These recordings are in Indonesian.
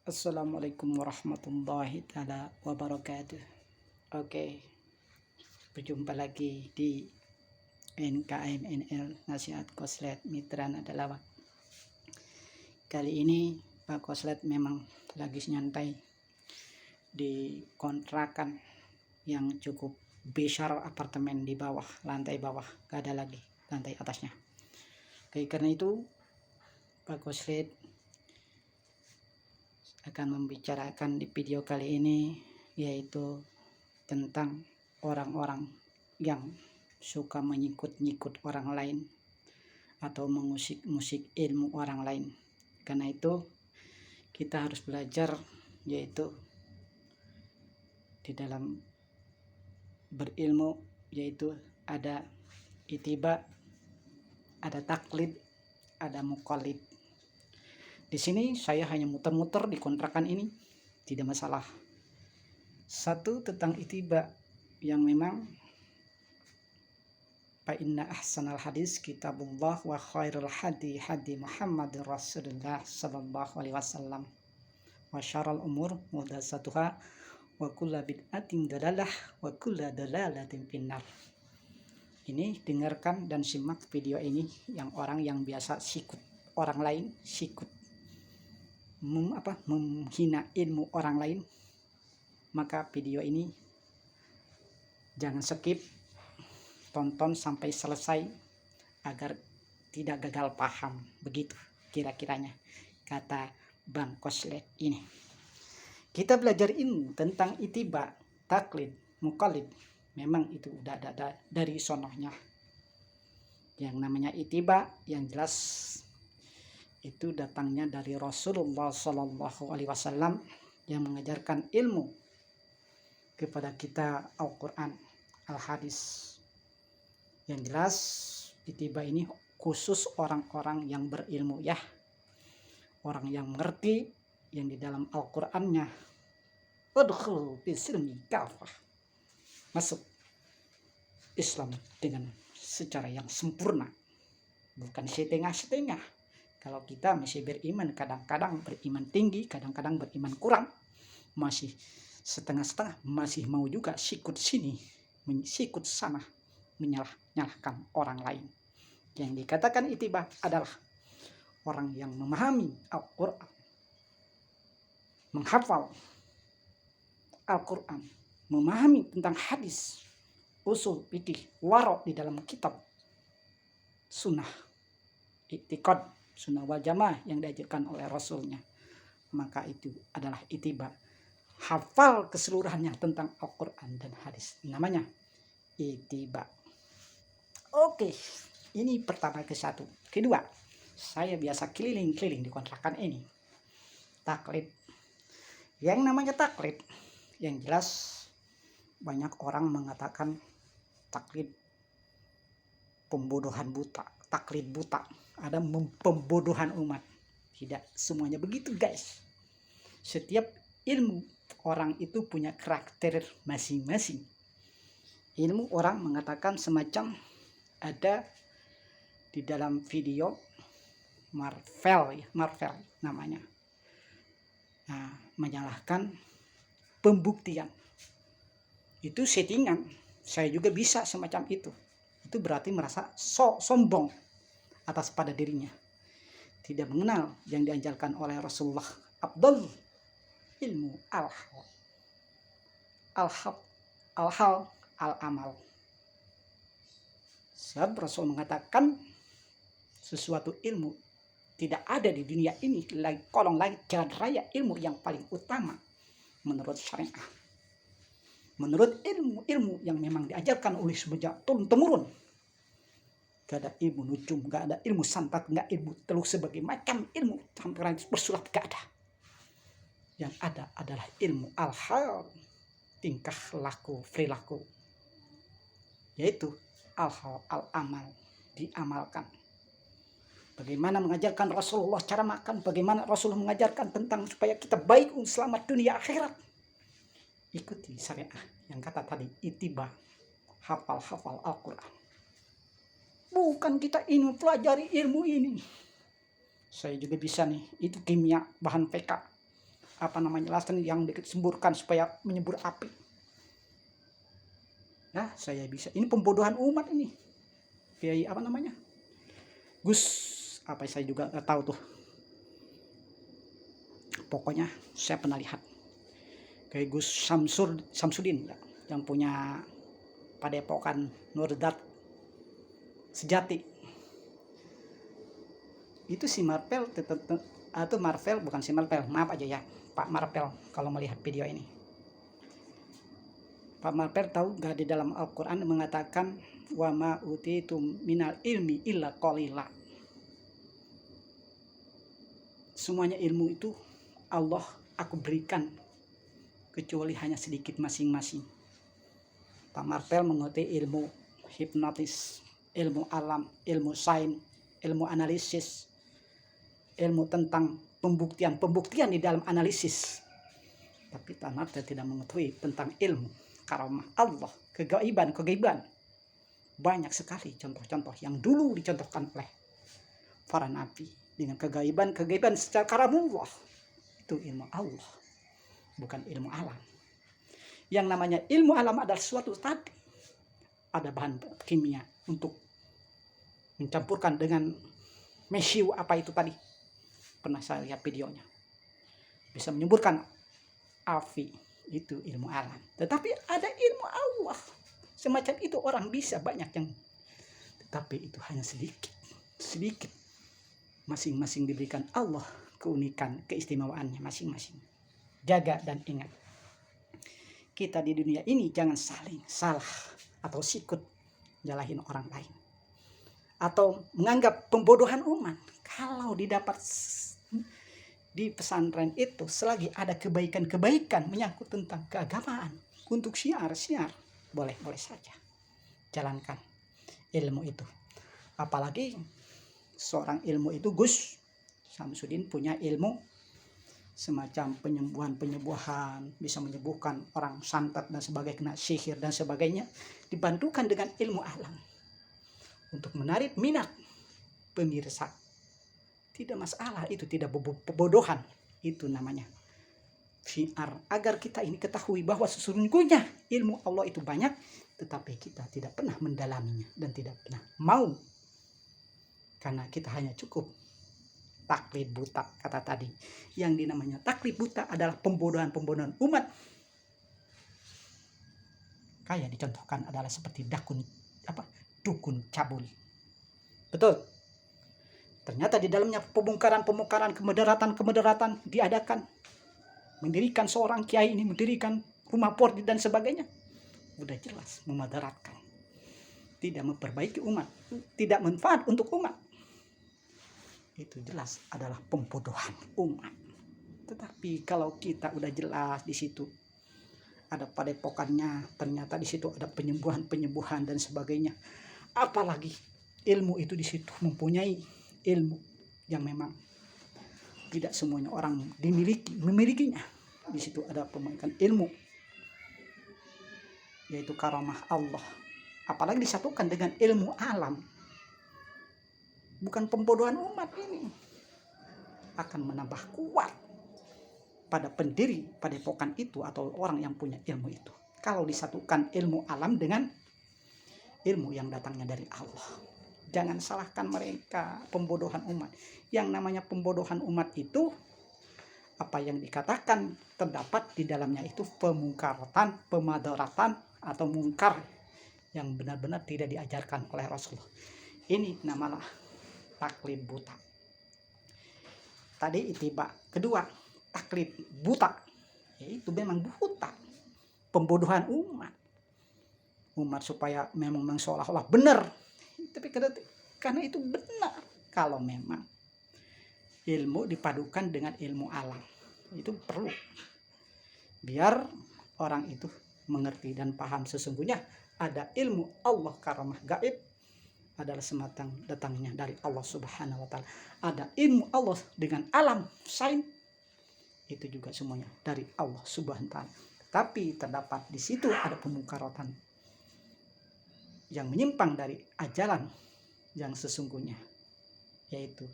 Assalamualaikum warahmatullahi taala wabarakatuh. Oke, berjumpa lagi di NKMNL Nasihat Koslet Mitra Nada Lawak. Kali ini Pak Koslet memang lagi nyantai di kontrakan yang cukup besar, apartemen di bawah, lantai bawah, gak ada lagi lantai atasnya. Oke, karena itu Pak Koslet akan membicarakan di video kali ini yaitu tentang orang-orang yang suka menyikut-nyikut orang lain atau mengusik-musik ilmu orang lain. Karena itu kita harus belajar, yaitu di dalam berilmu, yaitu ada itiba, ada taklid, ada muqallid. Di sini saya hanya muter-muter di kontrakan ini, tidak masalah. Satu tentang itiba, yang memang fa inna ahsanal hadis kitabullah wa khairul hadi hadi Muhammad Rasulullah sallallahu alaihi wasallam wa syarrul umur muhdatsatuha wa kullu bid'atin dalalah wa kullu dalalatin finnar. Ini dengarkan dan simak video ini yang orang yang biasa sikut orang lain, sikut menghina ilmu orang lain, maka video ini jangan skip, tonton sampai selesai agar tidak gagal paham. Begitu kira-kiranya kata Bang Koslet ini. Kita belajar ilmu tentang itiba, taklid, muqallid. Memang itu udah ada dari sonohnya. Yang namanya itiba yang jelas itu datangnya dari Rasulullah Sallallahu Alaihi Wasallam yang mengajarkan ilmu kepada kita, Al-Quran, Al-Hadis. Yang jelas itiba ini khusus orang-orang yang berilmu, ya, orang yang mengerti yang di dalam Al-Qur'annya udkhulu bisilmi kafah, masuk Islam dengan secara yang sempurna, bukan setengah-setengah. Kalau kita masih beriman, kadang-kadang beriman tinggi, kadang-kadang beriman kurang, masih setengah-setengah, masih mau juga sikut sini, sikut sana, menyalahkan orang lain. Yang dikatakan itiba adalah orang yang memahami Al-Quran, menghafal Al-Quran, memahami tentang hadis, usul fikih, waro di dalam kitab sunnah, i'tiqad, sunnah wal jamaah yang diajarkan oleh Rasulnya. Maka itu adalah itiba. Hafal keseluruhannya tentang Al-Quran dan hadis. Namanya itiba. Oke, ini pertama ke satu. Kedua, saya biasa keliling-keliling di kontrakan ini. Taklid. Yang namanya taklid, yang jelas banyak orang mengatakan taklid pembodohan buta, taklid buta, ada pembodohan umat. Tidak semuanya begitu, guys. Setiap ilmu orang itu punya karakter masing-masing. Ilmu orang mengatakan semacam ada di dalam video Marvel namanya. Nah, menyalahkan pembuktian. Itu settingan. Saya juga bisa semacam itu. Itu berarti merasa sombong atas pada dirinya. Tidak mengenal yang diajarkan oleh Rasulullah. Abdul ilmu al-hal al-amal. Sebab Rasul mengatakan sesuatu ilmu tidak ada di dunia ini kolong langit jalan raya ilmu yang paling utama menurut syariah, menurut ilmu yang memang diajarkan oleh semenjak turun-temurun. Gak ada ilmu nujum, gak ada ilmu santet, gak ilmu teluh sebagai macam ilmu sampai bersulap, gak ada. Yang ada adalah ilmu al-hal, tingkah laku, perilaku, yaitu al-hal al-amal, diamalkan. Bagaimana mengajarkan Rasulullah cara makan, bagaimana Rasulullah mengajarkan tentang supaya kita baik selamat dunia akhirat. Ikuti syariah yang kata tadi itiba, hafal Al-Quran. Bukan kita ini pelajari ilmu ini. Saya juga bisa nih, itu kimia, bahan PK. lasen yang disemburkan supaya menyembur api. Nah, saya bisa. Ini pembodohan umat ini. Kiai Gus saya juga nggak tahu tuh. Pokoknya saya pernah lihat Kiai Gus Samsudin ya, yang punya Padepokan Nurdat Sejati. Itu si Marvel atau Marvel, bukan si Marvel, maaf aja ya, Pak Marvel kalau melihat video ini. Pak Marvel tahu nggak di dalam Al-Quran mengatakan wa ma utitum minal ilmi illa qalila. Semuanya ilmu itu Allah aku berikan kecuali hanya sedikit masing-masing. Pak Marvel mengerti ilmu hipnotis, ilmu alam, ilmu sains, ilmu analisis, ilmu tentang pembuktian di dalam analisis. Tapi Pak Marvel tidak mengetahui tentang ilmu karamah Allah, kegaiban. Banyak sekali contoh-contoh yang dulu dicontohkan oleh para nabi dengan kegaiban secara karamullah. Itu ilmu Allah, bukan ilmu alam. Yang namanya ilmu alam adalah suatu tadi ada bahan kimia untuk mencampurkan dengan mesiu apa itu tadi. Pernah saya lihat videonya. Bisa menyemburkan api. Itu ilmu alam. Tetapi ada ilmu Allah. Semacam itu orang bisa banyak yang. Tetapi itu hanya sedikit. Masing-masing diberikan Allah keunikan, keistimewaannya masing-masing. Jaga dan ingat. Kita di dunia ini jangan saling salah atau sikut nyalahin orang lain. Atau menganggap pembodohan umat. Kalau didapat di pesantren itu selagi ada kebaikan menyangkut tentang keagamaan untuk syiar boleh saja jalankan ilmu itu. Apalagi seorang ilmu itu Gus Samsudin punya ilmu semacam penyembuhan, bisa menyembuhkan orang santet dan sebagainya, kena sihir dan sebagainya, dibantukan dengan ilmu alam untuk menarik minat pemirsa. Tidak masalah, itu tidak pembodohan. Itu namanya syiar. Agar kita ini ketahui bahwa sesungguhnya ilmu Allah itu banyak, tetapi kita tidak pernah mendalaminya dan tidak pernah mau. Karena kita hanya cukup taklid buta, kata tadi. Yang dinamanya taklid buta adalah pembodohan umat. Kayak dicontohkan adalah seperti dukun cabul. Betul. Ternyata di dalamnya pembongkaran, kemudaratan diadakan. Mendirikan seorang kiai ini, mendirikan rumah porti dan sebagainya. Udah jelas memadaratkan. Tidak memperbaiki umat. Tidak manfaat untuk umat. Itu jelas adalah pembodohan umat. Tetapi kalau kita udah jelas di situ ada padepokannya, ternyata di situ ada penyembuhan dan sebagainya. Apalagi ilmu itu di situ mempunyai ilmu yang memang tidak semuanya orang memilikinya. Di situ ada pemaikan ilmu, yaitu karamah Allah. Apalagi disatukan dengan ilmu alam. Bukan pembodohan umat ini. Akan menambah kuat pada pendiri padepokan itu atau orang yang punya ilmu itu. Kalau disatukan ilmu alam dengan ilmu yang datangnya dari Allah. Jangan salahkan mereka pembodohan umat. Yang namanya pembodohan umat itu apa yang dikatakan terdapat di dalamnya itu pemungkaratan, pemadaratan atau mungkar yang benar-benar tidak diajarkan oleh Rasulullah. Ini namalah taklid buta. Tadi itiba. Kedua, taklid buta. Itu memang buta. Pembodohan umat. Umat supaya memang seolah-olah benar. Tapi karena itu benar kalau memang ilmu dipadukan dengan ilmu alam. Itu perlu biar orang itu mengerti dan paham sesungguhnya ada ilmu Allah karamah gaib adalah sematang datangnya dari Allah Subhanahu wa taala. Ada ilmu Allah dengan alam sains itu juga semuanya dari Allah Subhanahu wa taala. Tapi terdapat di situ ada pemungkaratan yang menyimpang dari ajaran yang sesungguhnya, yaitu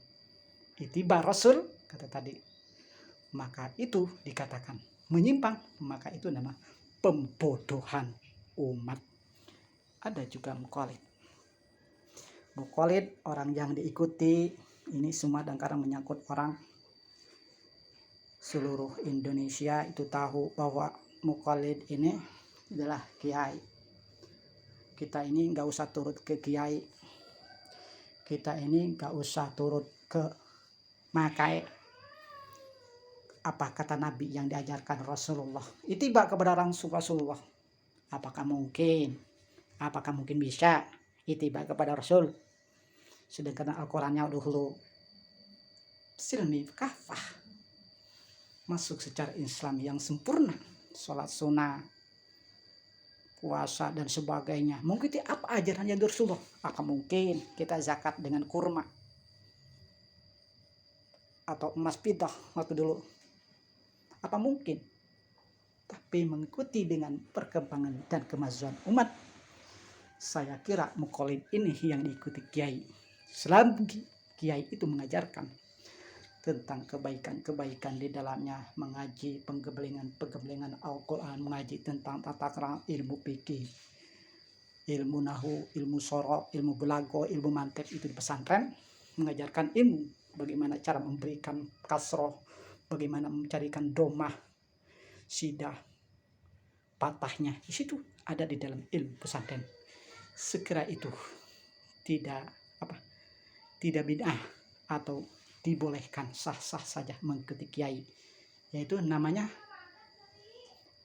itibar Rasul, kata tadi maka itu dikatakan menyimpang, maka itu nama pembodohan umat. Ada juga mukallid. Mukallid orang yang diikuti, ini semua kadang-kadang menyangkut orang seluruh Indonesia itu tahu bahwa mukallid ini adalah kiai. Kita ini nggak usah turut ke kiai, kita ini nggak usah turut ke makai. Apa kata Nabi yang diajarkan Rasulullah? Ittiba kepada Rasulullah. Apakah mungkin bisa ittiba kepada Rasul? Sedangkan Al-Qurannya dahulu silmi kafah, masuk secara Islam yang sempurna, sholat sunnah, puasa dan sebagainya. Mungkin apa ajarannya Rasulullah? Apakah mungkin kita zakat dengan kurma atau emas pidah waktu dulu? Apa mungkin? Tapi mengikuti dengan perkembangan dan kemajuan umat, saya kira mukallid ini yang diikuti kiai. Selama kiai itu mengajarkan tentang kebaikan-kebaikan di dalamnya, mengaji penggebelengan Al-Quran, mengaji tentang tata krama, ilmu fikih, ilmu nahu, ilmu sorof, ilmu belago, ilmu mantek, itu di pesantren mengajarkan ilmu bagaimana cara memberikan kasroh, bagaimana mencarikan domah, sidah, patahnya, di situ ada di dalam ilmu pesantren. Sekira itu tidak bid'ah atau dibolehkan, sah-sah saja mengikuti kiai, yaitu namanya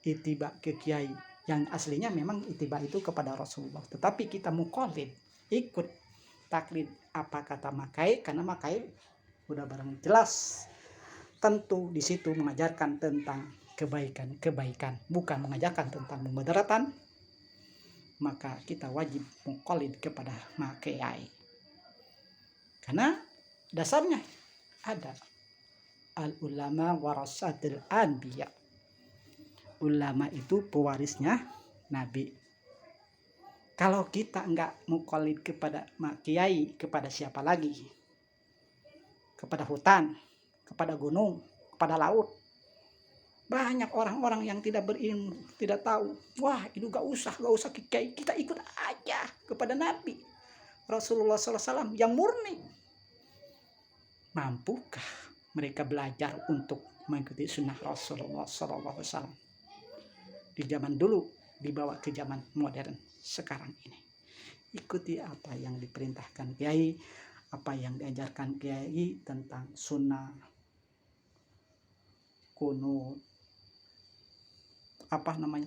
ittiba ke kiai. Yang aslinya memang ittiba itu kepada Rasulullah, tetapi kita mukallid, ikut taklid apa kata makai, karena makai udah barang jelas tentu di situ mengajarkan tentang kebaikan, bukan mengajarkan tentang kemudaratan, maka kita wajib mukallid kepada makai. Karena dasarnya ada al-ulama warasatul anbiya. Ulama itu pewarisnya Nabi. Kalau kita enggak mukallid kepada kiai, kepada siapa lagi? Kepada hutan, kepada gunung, kepada laut. Banyak orang-orang yang tidak berilmu, tidak tahu. Wah, itu gak usah ke kiai, kita ikut aja kepada Nabi Rasulullah SAW yang murni. Mampukah mereka belajar untuk mengikuti sunnah Rasulullah SAW di zaman dulu, dibawa ke zaman modern sekarang ini? Ikuti apa yang diperintahkan kiai, apa yang diajarkan kiai tentang sunnah, kunut,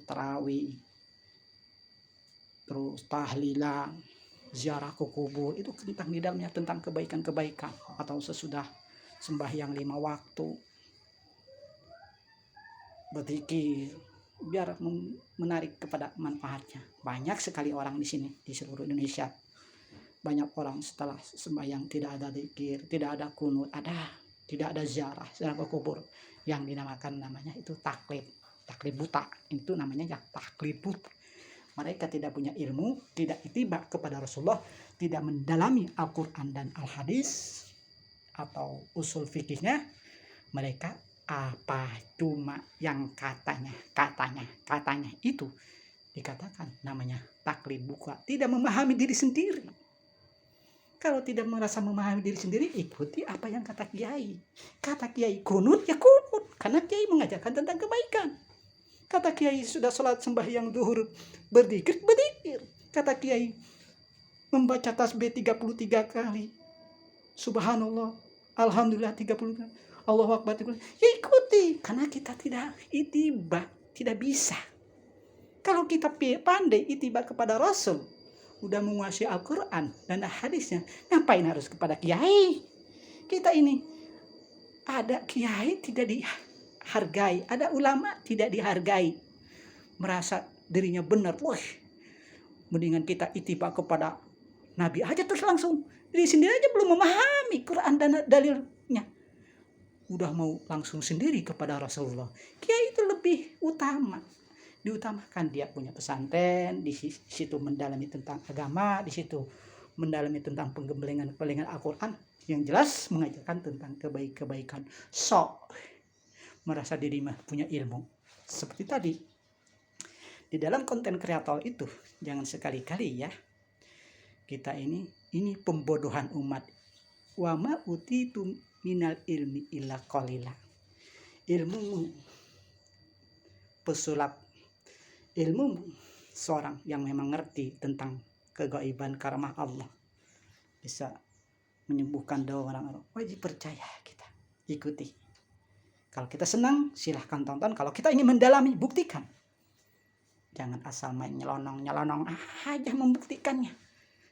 tarawih, terus tahlilan, ziarah ke kubur, itu tentang di dalamnya tentang kebaikan-kebaikan. Atau sesudah sembahyang 5 waktu berzikir, biar menarik kepada manfaatnya. Banyak sekali orang di sini, di seluruh Indonesia, banyak orang setelah sembahyang tidak ada zikir, tidak ada kunut, tidak ada ziarah ke kubur, yang namanya itu taklid buta. Itu namanya ya taklid buta. Mereka tidak punya ilmu, tidak ittiba kepada Rasulullah, tidak mendalami Al-Quran dan Al-Hadis atau usul fikihnya. Mereka cuma yang katanya itu dikatakan namanya taklid buta, tidak memahami diri sendiri. Kalau tidak merasa memahami diri sendiri, ikuti apa yang kata kiai. Kata kiai kunut, ya kunut, karena kiai mengajarkan tentang kebaikan. Kata kiai sudah sholat sembahyang zuhur berzikir. Kata kiai membaca tasbih 33 kali, subhanallah, alhamdulillah 33, Allahu Akbar 33. Ya ikuti, karena kita tidak ittiba, tidak bisa. Kalau kita pandai ittiba kepada Rasul, udah menguasai Al-Quran dan hadisnya, ngapain harus kepada kiai? Kita ini ada kiai tidak dihargai, ada ulama tidak dihargai, merasa dirinya benar. Wah, mendingan kita ittiba kepada Nabi aja terus langsung. Diri sendiri aja belum memahami Quran dan dalilnya, udah mau langsung sendiri kepada Rasulullah. Kiai itu lebih diutamakan dia punya pesantren, di situ mendalami tentang agama, di situ mendalami tentang penggembelengan Al-Quran, yang jelas mengajarkan tentang kebaikan. merasa diri mah punya ilmu. Seperti tadi di dalam konten kreator itu, jangan sekali-kali ya kita ini pembodohan umat. Wa ma utitu minal ilmi illa qalila. Ilmu pesulap, ilmu seorang yang memang ngerti tentang kegaiban karamah Allah, bisa menyembuhkan doa orang-orang, wajib percaya kita, ikuti. Kalau kita senang silahkan tonton, kalau kita ingin mendalami buktikan. Jangan asal main nyelonong aja membuktikannya.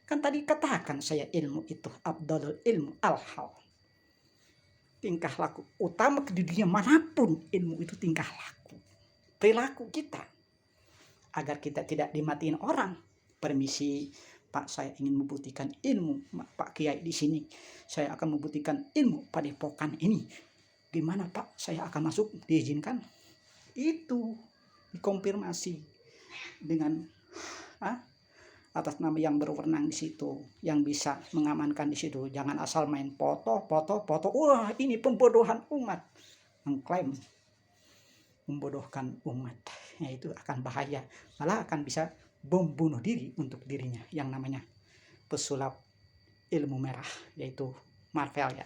Kan tadi katakan saya, ilmu itu afdalul ilmu al-hal. Tingkah laku utama di dunia manapun, ilmu itu tingkah laku, perilaku kita, agar kita tidak dimatiin orang. Permisi Pak, saya ingin membuktikan ilmu Pak Kiai di sini. Saya akan membuktikan ilmu padepokan ini. Gimana Pak? Saya akan masuk, diizinkan? Itu dikonfirmasi dengan atas nama yang berwenang di situ, yang bisa mengamankan di situ. Jangan asal main foto. Wah, ini pembodohan umat. Mengklaim membodohkan umat, ya itu akan bahaya, malah akan bisa membunuh diri untuk dirinya, yang namanya pesulap ilmu merah, yaitu Marvel ya.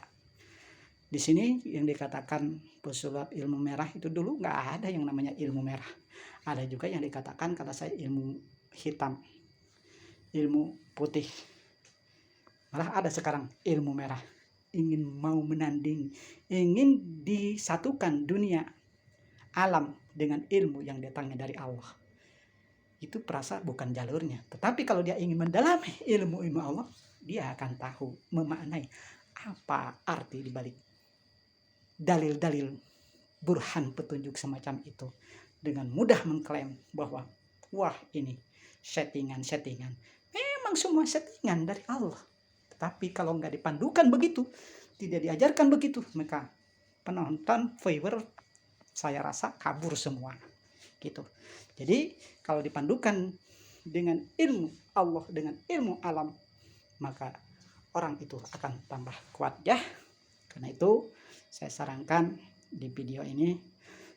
Di sini yang dikatakan pesulap ilmu merah itu dulu nggak ada yang namanya ilmu merah. Ada juga yang dikatakan, kata saya, ilmu hitam, ilmu putih. Malah ada sekarang ilmu merah. Ingin mau menanding, ingin disatukan dunia alam dengan ilmu yang datangnya dari Allah. Itu perasa bukan jalurnya. Tetapi kalau dia ingin mendalami ilmu Allah, dia akan tahu, memaknai apa arti dibalik dalil-dalil burhan petunjuk semacam itu. Dengan mudah mengklaim bahwa wah, ini settingan. Memang semua settingan dari Allah. Tetapi kalau nggak dipandukan begitu, tidak diajarkan begitu, maka penonton, viewer, saya rasa kabur semua gitu. Jadi kalau dipandukan dengan ilmu Allah, dengan ilmu alam, maka orang itu akan tambah kuat ya. Karena itu saya sarankan di video ini,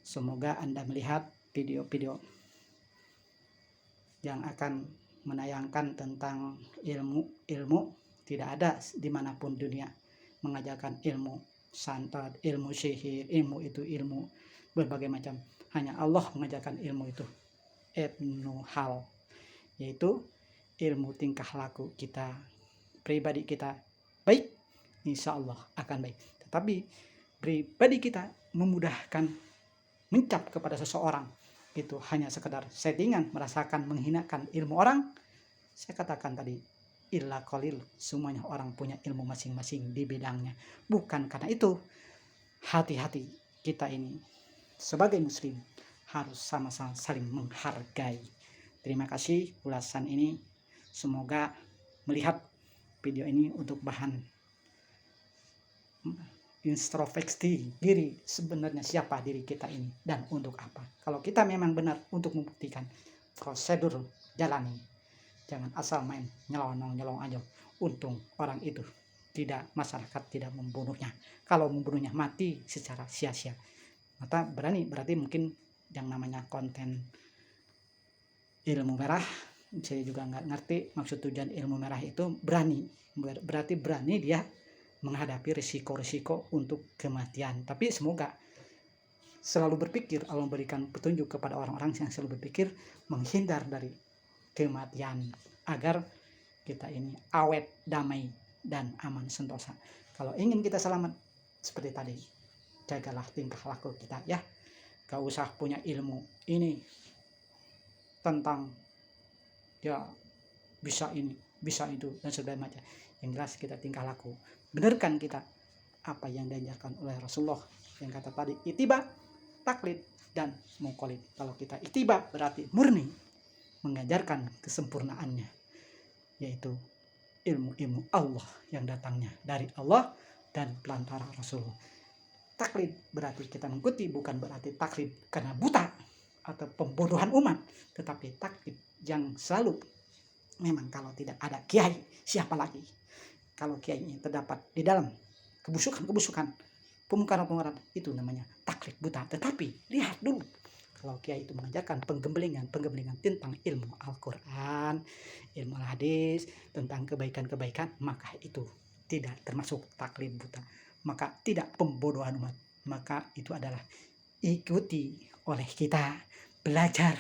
semoga Anda melihat video-video yang akan menayangkan tentang ilmu. Tidak ada dimanapun dunia mengajarkan ilmu santet, ilmu sihir, ilmu itu, ilmu berbagai macam. Hanya Allah mengajarkan ilmu itu, ilmu hal, yaitu ilmu tingkah laku kita, pribadi kita baik, insya Allah akan baik. Tetapi pribadi kita memudahkan mencap kepada seseorang, itu hanya sekedar settingan, merasakan menghinakan ilmu orang. Saya katakan tadi, illa qalil, semuanya orang punya ilmu masing-masing di bidangnya. Bukan karena itu, hati-hati kita ini sebagai muslim harus sama-sama saling menghargai. Terima kasih ulasan ini. Semoga melihat video ini untuk bahan introspeksi diri, sebenarnya siapa diri kita ini dan untuk apa. Kalau kita memang benar untuk membuktikan, prosedur jalani. Jangan asal main nyelonong aja. Untung orang itu tidak, masyarakat tidak membunuhnya. Kalau membunuhnya mati secara sia-sia. Maka berarti mungkin yang namanya konten ilmu merah, saya juga nggak ngerti maksud tujuan ilmu merah itu. Berarti berani dia menghadapi risiko-risiko untuk kematian. Tapi semoga selalu berpikir, Allah memberikan petunjuk kepada orang-orang yang selalu berpikir menghindar dari kematian, agar kita ini awet, damai, dan aman sentosa. Kalau ingin kita selamat, seperti tadi, jagalah tingkah laku kita ya. Gak usah punya ilmu ini tentang ya bisa ini, bisa itu, dan sebagainya. Yang jelas kita tingkah laku, benarkan kita apa yang diajarkan oleh Rasulullah, yang kata tadi itiba, taklid, dan muqallid. Kalau kita itiba berarti murni mengajarkan kesempurnaannya, yaitu ilmu Allah yang datangnya dari Allah dan pelantara Rasulullah. Taklid berarti kita mengikuti, bukan berarti taklid karena buta atau pembodohan umat, tetapi taklid yang selalu memang kalau tidak ada kiai, siapa lagi? Kalau kiai ini terdapat di dalam kebusukan, pemungkaran-pemungkaran itu namanya taklid buta. Tetapi lihat dulu, kalau kiai itu mengajarkan penggembelingan tentang ilmu Al-Quran, ilmu hadis, tentang kebaikan-kebaikan, maka itu tidak termasuk taklid buta, maka tidak pembodohan umat, maka itu adalah ikuti oleh kita, belajar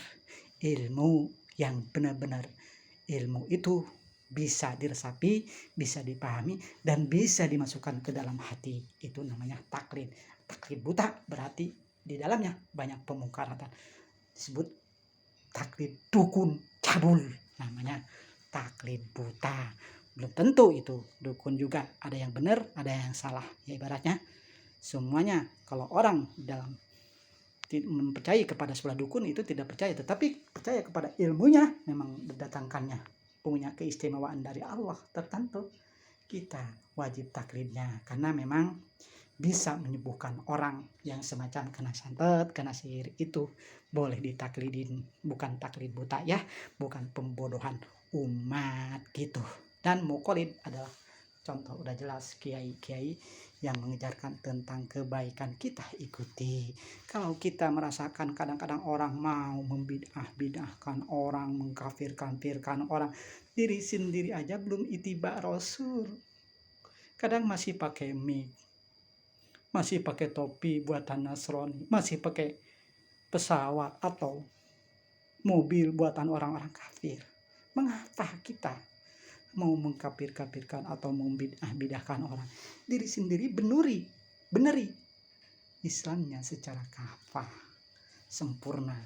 ilmu yang benar-benar. Ilmu itu bisa diresapi, bisa dipahami, dan bisa dimasukkan ke dalam hati. Itu namanya taklid. Taklid buta berarti di dalamnya banyak pemungkaran. Disebut taklid dukun cabul, namanya taklid buta. Belum tentu itu dukun juga, ada yang benar, ada yang salah. Ya ibaratnya semuanya, kalau orang dalam mempercayai kepada sebelah dukun itu tidak percaya, tetapi percaya kepada ilmunya, memang mendatangkannya, punya keistimewaan dari Allah tertentu, kita wajib taklidnya, karena memang bisa menyembuhkan orang yang semacam kena santet, kena sihir, itu boleh ditaklidin, bukan taklid buta ya, bukan pembodohan umat gitu. Dan muqallid adalah contoh udah jelas kiai-kiai yang mengajarkan tentang kebaikan, kita ikuti. Kalau kita merasakan kadang-kadang orang mau membid'ah-bid'ahkan orang, mengkafir-kafirkan orang, diri sendiri aja belum ittiba Rasul. Kadang masih pakai mic, masih pakai topi buatan Nasrani, masih pakai pesawat atau mobil buatan orang-orang kafir. Mengapa kita mau mengkafir-kafirkan atau membid'ah-bid'ahkan orang? Diri sendiri beneri Islamnya secara kafah, sempurna.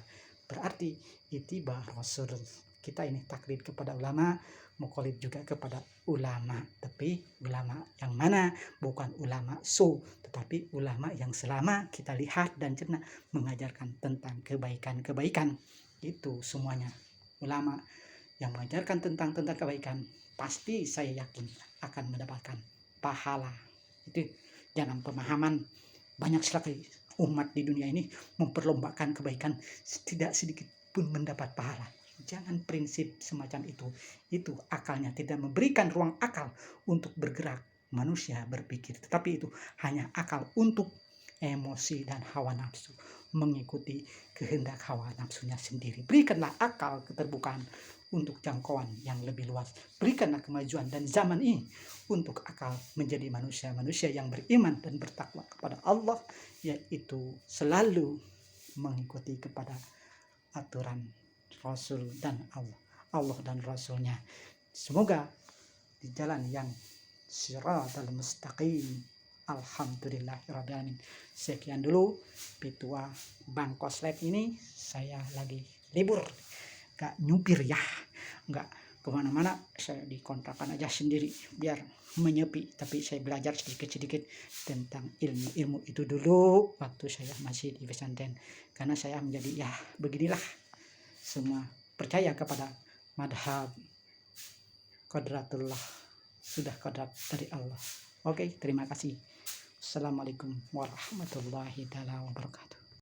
Berarti ittiba Rasul. Kita ini taklid kepada ulama, muqallid juga kepada ulama. Tapi ulama yang mana? Bukan ulama tetapi ulama yang selama kita lihat dan cerna mengajarkan tentang kebaikan-kebaikan. Itu semuanya ulama yang mengajarkan tentang kebaikan, pasti saya yakin akan mendapatkan pahala. Itu jangan pemahaman banyak sekali umat di dunia ini memperlombakan kebaikan, tidak sedikit pun mendapat pahala. Jangan prinsip semacam itu. Itu akalnya tidak memberikan ruang akal untuk bergerak. Manusia berpikir, tetapi itu hanya akal untuk emosi dan hawa nafsu, mengikuti kehendak hawa nafsunya sendiri. Berikanlah akal keterbukaan untuk jangkauan yang lebih luas. Berikanlah kemajuan dan zaman ini untuk akal menjadi manusia-manusia yang beriman dan bertakwa kepada Allah, yaitu selalu mengikuti kepada aturan Rasul dan Allah dan Rasulnya. Semoga di jalan yang siratal mustaqim. Alhamdulillahirrahmanirrahim. Sekian dulu Pitua Bangkos Lab ini. Saya lagi libur, gak nyupir ya, gak kemana-mana, saya di kontrakan aja sendiri biar menyepi. Tapi saya belajar sedikit-sedikit tentang ilmu itu dulu waktu saya masih di pesantren, karena saya menjadi ya beginilah, semua percaya kepada madhab qadratullah, sudah qadrat dari Allah. Oke, terima kasih. Assalamualaikum warahmatullahi wabarakatuh.